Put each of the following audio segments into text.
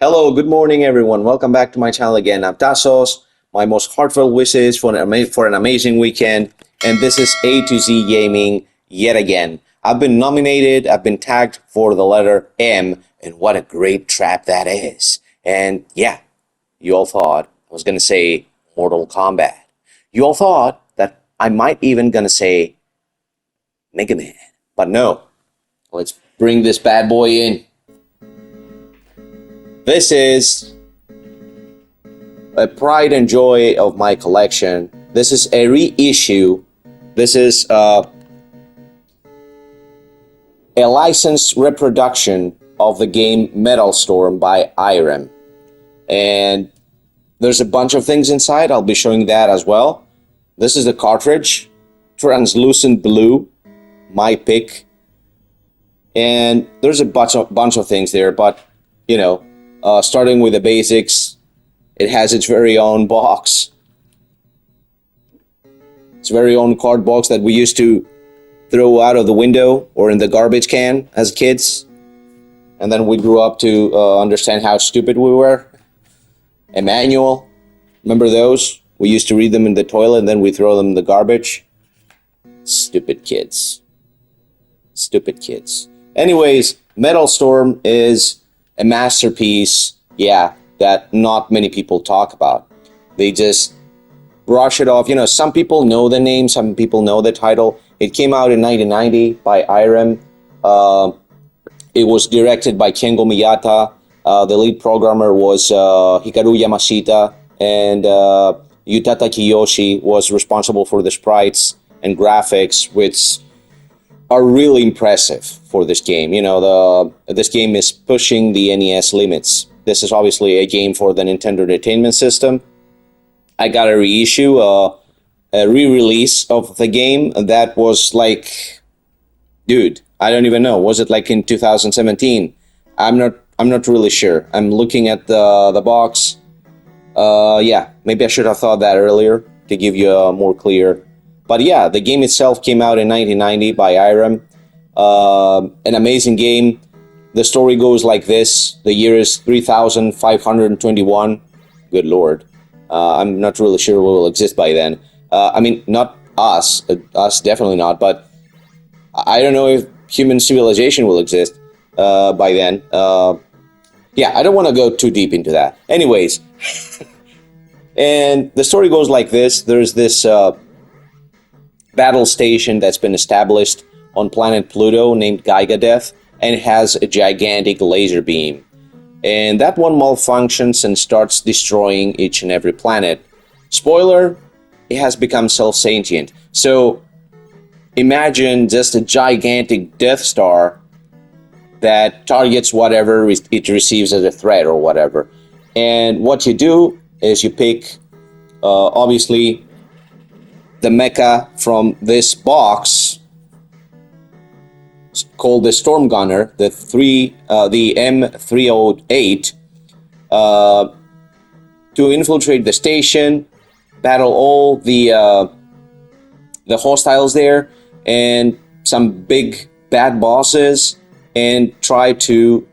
Hello, good morning, everyone. Welcome back to my channel again. I'm Tassos. My most heartfelt wishes for an amazing weekend. And this is A to Z Gaming yet again. I've been nominated, I've been tagged for the letter M, and what a great trap that is. And yeah, you all thought I was going to say Mortal Kombat. You all thought that I might even going to say Mega Man. But no, let's bring this bad boy in. This is a pride and joy of my collection. This is a reissue. This is a licensed reproduction of the game Metal Storm by IREM. And there's a bunch of things inside. I'll be showing that as well. This is the cartridge, translucent blue, my pick. And there's a bunch of things there, but you know, starting with the basics, it has its very own box. Its very own card box that we used to throw out of the window or in the garbage can as kids. And then we grew up to understand how stupid we were. A manual, remember those? We used to read them in the toilet and then we throw them in the garbage. Stupid kids. Stupid kids. Anyways, Metal Storm is a masterpiece, yeah, that not many people talk about. They just brush it off. You know, some people know the name, some people know the title. It came out in 1990 by IREM. It was directed by Kengo Miyata. The lead programmer was Hikaru Yamashita, and Yutata Kiyoshi was responsible for the sprites and graphics, which are really impressive for this game. You know, this game is pushing the NES limits. This is obviously a game for the Nintendo Entertainment System. I got a reissue, a re-release of the game that was like, dude, I don't even know. Was it like in 2017? I'm not really sure. I'm looking at the box. Yeah, maybe I should have thought that earlier to give you a more clear. But yeah, the game itself came out in 1990 by IREM. An amazing game. The story goes like this. The year is 3521. Good Lord. I'm not really sure what will exist by then. I mean, not us. Us definitely not. But I don't know if human civilization will exist by then. Yeah, I don't want to go too deep into that. Anyways. And the story goes like this. There's this battle station that's been established on planet Pluto named Gigadeath, and it has a gigantic laser beam. And that one malfunctions and starts destroying each and every planet. Spoiler, it has become self-sentient. So imagine just a gigantic Death Star that targets whatever it receives as a threat or whatever. And what you do is you pick, obviously, the mecha from this box called the Storm Gunner, the M308, to infiltrate the station, battle all the hostiles there, and some big bad bosses, and try to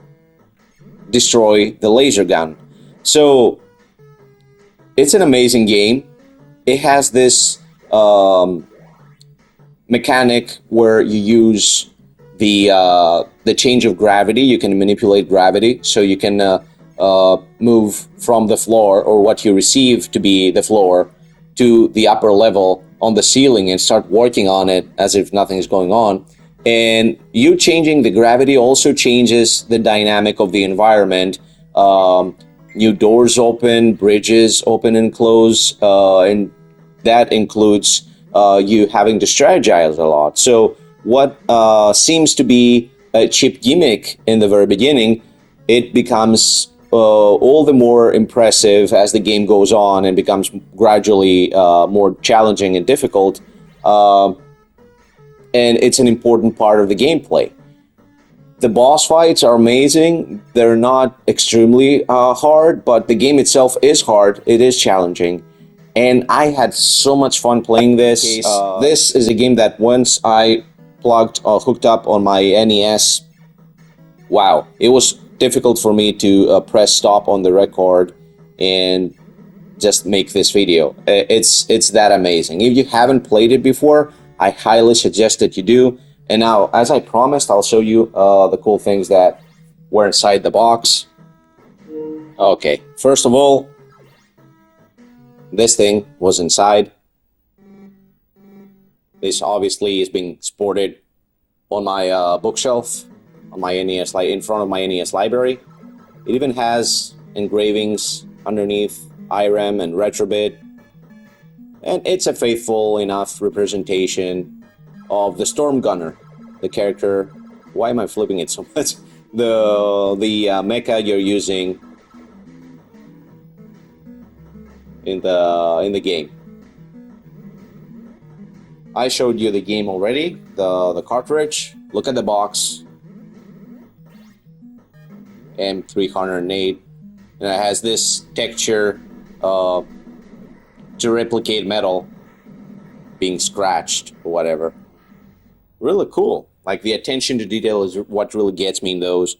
destroy the laser gun. So it's an amazing game. It has this mechanic where you use the change of gravity. You can manipulate gravity, so you can move from the floor, or what you receive to be the floor, to the upper level on the ceiling and start working on it as if nothing is going on. And you changing the gravity also changes the dynamic of the environment. New doors open, bridges open and close, and that includes you having to strategize a lot. So what seems to be a cheap gimmick in the very beginning, it becomes all the more impressive as the game goes on and becomes gradually more challenging and difficult. And it's an important part of the gameplay. The boss fights are amazing. They're not extremely hard, but the game itself is hard. It is challenging. And I had so much fun playing this. This is a game that once I hooked up on my NES, wow, it was difficult for me to press stop on the record and just make this video. It's that amazing. If you haven't played it before, I highly suggest that you do. And now, as I promised, I'll show you the cool things that were inside the box. Okay, first of all, this thing was inside. This obviously is being sported on my bookshelf on my NES, in front of my NES library. It even has engravings underneath IREM and Retrobit, and it's a faithful enough representation of the Storm Gunner, the character. Why am I flipping it so much? The mecha you're using in the game. I showed you the game already, the cartridge. Look at the box. M308, and it has this texture to replicate metal being scratched or whatever. Really cool. Like, the attention to detail is what really gets me in those.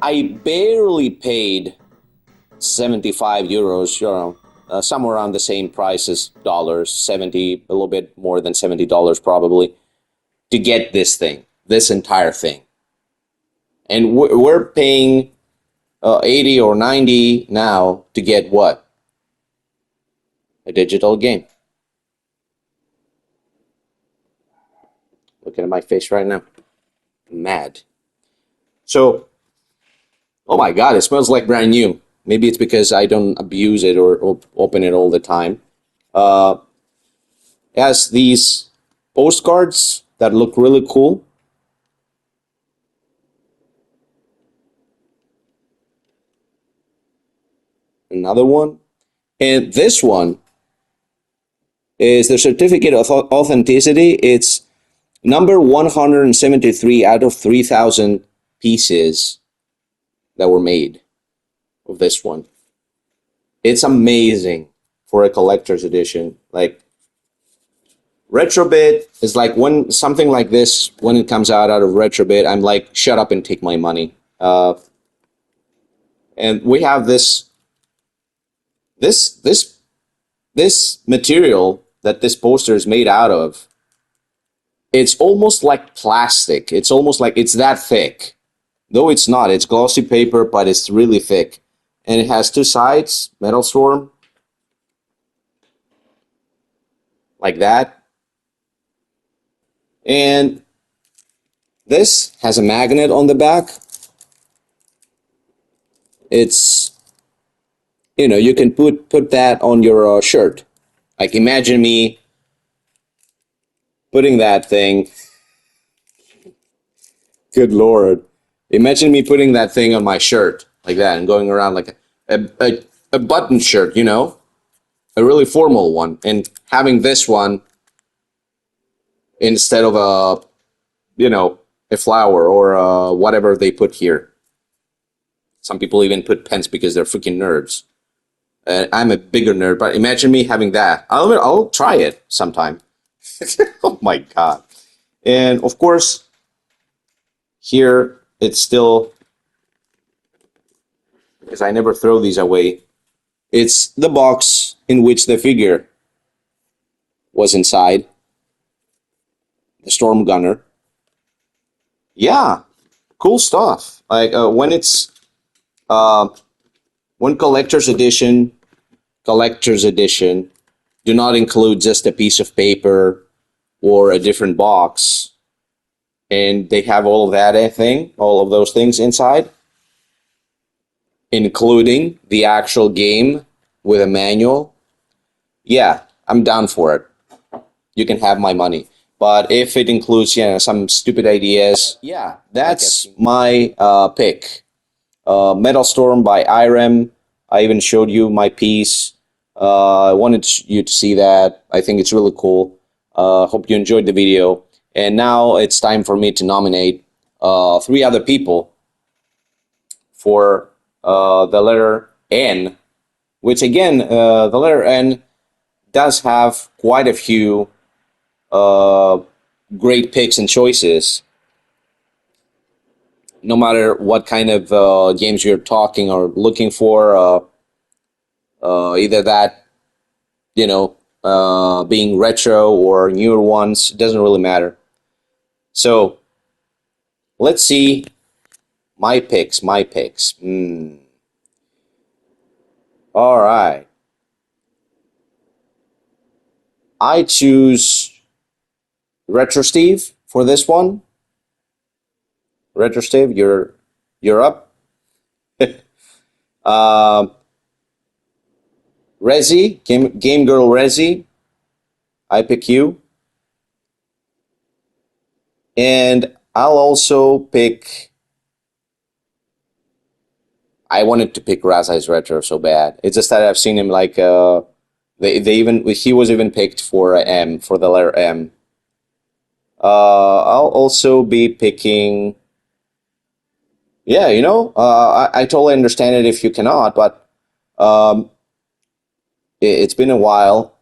I barely paid 75 euros, you know, somewhere around the same price as dollars, 70, a little bit more than $70 probably, to get this thing, this entire thing. And we're paying 80 or 90 now to get what? A digital game. Looking at my face right now. I'm mad. So, oh my God, it smells like brand new. Maybe it's because I don't abuse it or open it all the time. It has these postcards that look really cool. Another one. And this one is the certificate of authenticity. It's number 173 out of 3,000 pieces that were made of this one. It's amazing for a collector's edition. Like, Retrobit is like, when something like this, when it comes out of Retrobit, I'm like, shut up and take my money. And we have this material that this poster is made out of. It's almost like plastic. It's almost like it's that thick. Though it's not. It's glossy paper, but it's really thick. And it has two sides, Metal Storm, like that. And this has a magnet on the back. It's, you know, you can put that on your shirt. Like, imagine me putting that thing. Good Lord. Imagine me putting that thing on my shirt like that and going around like a button shirt, you know, a really formal one, and having this one instead of a, you know, a flower or whatever they put here. Some people even put pens because they're freaking nerds. I'm a bigger nerd, but imagine me having that. I'll try it sometime. Oh my God. And of course, here it's still, because I never throw these away, it's the box in which the figure was inside. The Storm Gunner. Yeah, cool stuff. Like, when it's when collector's edition do not include just a piece of paper or a different box, and they have all of that, I think, all of those things inside, including the actual game with a manual. Yeah, I'm down for it. You can have my money. But if it includes, you know, some stupid ideas, yeah, that's my pick. Metal Storm by IREM. I even showed you my piece. I wanted you to see that. I think it's really cool. Hope you enjoyed the video. And now it's time for me to nominate 3 other people for the letter N, which again, the letter N does have quite a few great picks and choices. no matter what kind of games you're talking or looking for, either that, being retro or newer ones, it doesn't really matter. So let's see my picks. All right. I choose Retro Steve for this one. Retro Steve, you're up. uh, Rezi, Game Girl Rezi, I pick you. And I'll also pick. I wanted to pick Razai's Retro so bad. It's just that I've seen him like they even he was even picked for M, for the letter M. I'll also be picking. Yeah, I totally understand it if you cannot, but um, it's been a while.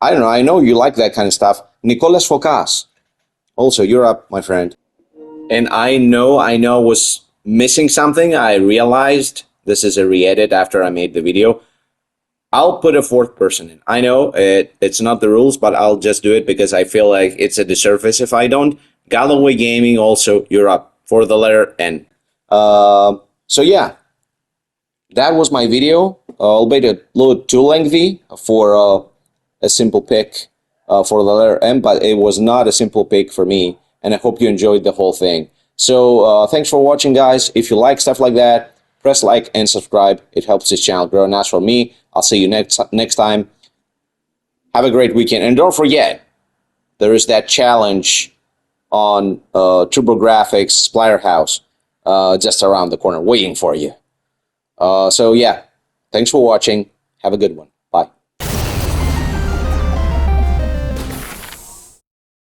I don't know. I know you like that kind of stuff. Nicolas Focas. Also, you're up, my friend. And I know, was missing something. I realized this is a re-edit after I made the video. I'll put a fourth person in. I know it's not the rules, but I'll just do it because I feel like it's a disservice if I don't. Galloway Gaming, also, you're up for the letter N. So yeah, that was my video. Albeit a little too lengthy for a simple pick for the letter M, but it was not a simple pick for me, and I hope you enjoyed the whole thing. So thanks for watching, guys. If you like stuff like that, press like and subscribe. It helps this channel grow. And as for me, I'll see you next time. Have a great weekend, and don't forget, there is that challenge on TurboGrafx Splatterhouse just around the corner, waiting for you. So yeah, thanks for watching. Have a good one.